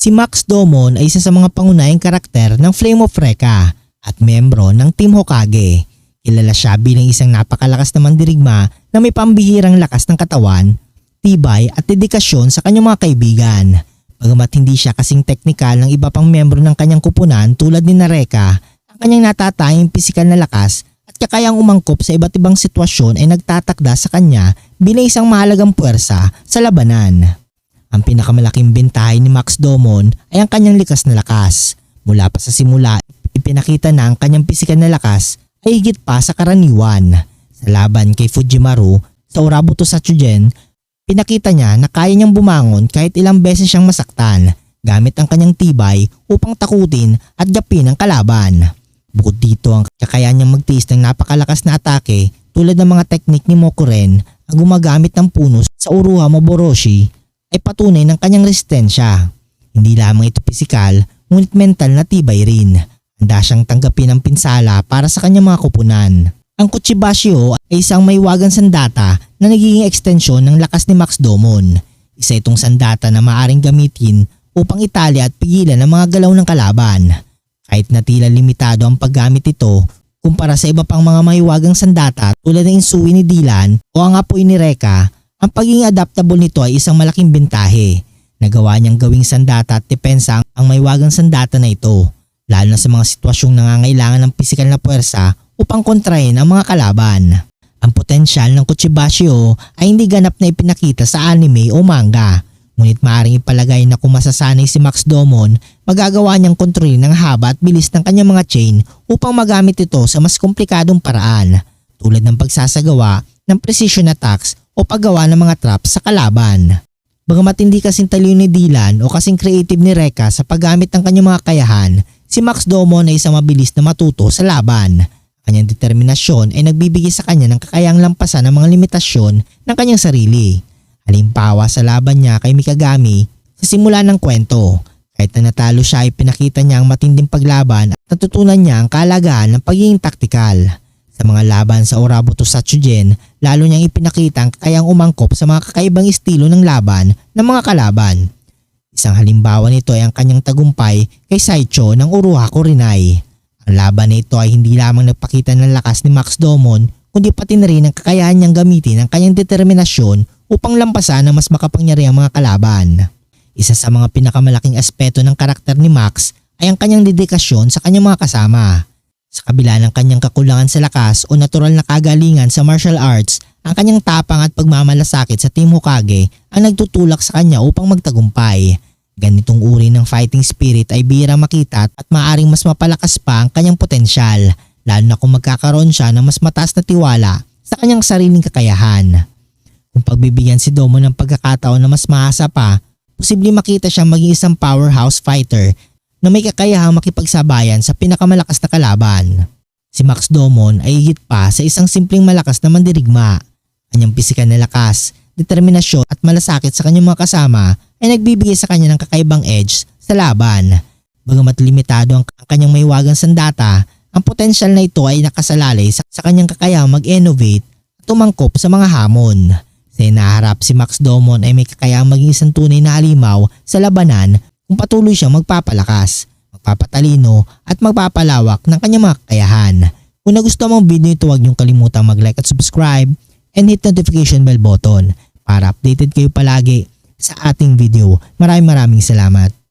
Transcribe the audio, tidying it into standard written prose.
Si Max Domon ay isa sa mga pangunahing karakter ng Flame of Recca at membro ng Team Hokage. Kilala siya bilang isang napakalakas na mandirigma na may pambihirang lakas ng katawan, tibay at dedikasyon sa kanyang mga kaibigan. Bagamat hindi siya kasing teknikal ng iba pang membro ng kanyang kupunan tulad ni Recca, ang kanyang natatanging pisikal na lakas at kakayang umangkop sa iba't ibang sitwasyon ay nagtatakda sa kanya bilang isang mahalagang puwersa sa labanan. Ang pinakamalaking bentahe ni Max Domon ay ang kanyang likas na lakas. Mula pa sa simula, ipinakita na ang kanyang pisikal na lakas ay higit pa sa karaniwan. Sa laban kay Fujimaru sa Urabuto Sachujin, pinakita niya na kaya niyang bumangon kahit ilang beses siyang masaktan gamit ang kanyang tibay upang takutin at gapin ang kalaban. Bukod dito, ang kakayahan niyang magtiis ng napakalakas na atake tulad ng mga teknik ni Mokuren ang gumagamit ng puno sa Uruha Moboroshi ay patunay ng kanyang resistensya. Hindi lamang ito pisikal, ngunit mental na tibay rin. Handa siyang tanggapin ang pinsala para sa kanyang mga kupunan. Ang Kuchibashio ay isang maiwagang sandata na nagiging ekstensyon ng lakas ni Max Domon. Isa itong sandata na maaaring gamitin upang itali at pigilan ang mga galaw ng kalaban. Kahit na tila limitado ang paggamit ito kumpara sa iba pang mga maiwagang sandata tulad ng Insui ni Dylan o ang apoy ni Recca, ang pagiging adaptable nito ay isang malaking bentahe. Nagawa niyang gawing sandata at depensa ang maiwagang sandata na ito, lalo na sa mga sitwasyong nangangailangan ng pisikal na puwersa upang kontrahin ang mga kalaban. Ang potensyal ng Kuchibashio ay hindi ganap na ipinakita sa anime o manga, ngunit maaaring ipalagay na kung masasanay si Max Domon, magagawa niyang kontrolin ang haba at bilis ng kanyang mga chain upang magamit ito sa mas komplikadong paraan, tulad ng pagsasagawa ng precision attacks o paggawa ng mga traps sa kalaban. Bagamat hindi kasing talino ni Dylan o kasing creative ni Recca sa paggamit ng kanyang mga kayahan, si Max Domon ay isang mabilis na matuto sa laban. Kanyang determinasyon ay nagbibigay sa kanya ng kakayang lampasan ng mga limitasyon ng kanyang sarili. Halimbawa sa laban niya kay Mikagami sa simula ng kwento. Kahit na natalo siya ay pinakita niya ang matinding paglaban at natutunan niya ang kahalagahan ng pagiging taktikal. Sa mga laban sa Urabuto Sachujin, lalo niyang ipinakita ang kakayang umangkop sa mga kakaibang estilo ng laban ng mga kalaban. Isang halimbawa nito ay ang kanyang tagumpay kay Saicho ng Uruha Kurinai. Ang laban na ito ay hindi lamang nagpakita ng lakas ni Max Domon, kundi pati na rin ang kakayahan niyang gamitin ang kanyang determinasyon upang lampasan ang mas makapangyarihang mga kalaban. Isa sa mga pinakamalaking aspeto ng karakter ni Max ay ang kanyang dedikasyon sa kanyang mga kasama. Sa kabila ng kanyang kakulangan sa lakas o natural na kagalingan sa martial arts, ang kanyang tapang at pagmamalasakit sa Team Hokage ang nagtutulak sa kanya upang magtagumpay. Ganitong uri ng fighting spirit ay bihirang makita at maaaring mas mapalakas pa ang kanyang potensyal, lalo na kung magkakaroon siya ng mas mataas na tiwala sa kanyang sariling kakayahan. Kung pagbibigyan si Domon ng pagkakataon na mas maasa pa, posible makita siyang maging isang powerhouse fighter na may kakayahang makipagsabayan sa pinakamalakas na kalaban. Si Max Domon ay higit pa sa isang simpleng malakas na mandirigma. Kanyang pisikal na lakas, determinasyon at malasakit sa kanyang mga kasama ay nagbibigay sa kanya ng kakaibang edge sa laban. Bagamat limitado ang kanyang maiwagang sandata, ang potensyal na ito ay nakasalalay sa kanyang kakayahang mag-innovate at umangkop sa mga hamon. Sa hinaharap, si Max Domon ay may kakayahang maging isang tunay na halimaw sa labanan kung patuloy siyang magpapalakas, magpapatalino at magpapalawak ng kanyang mga kakayahan. Kung nagustuhan mo ang video ito, huwag niyong kalimutang mag-like at subscribe and hit notification bell button para updated kayo palagi sa ating video. Maraming salamat.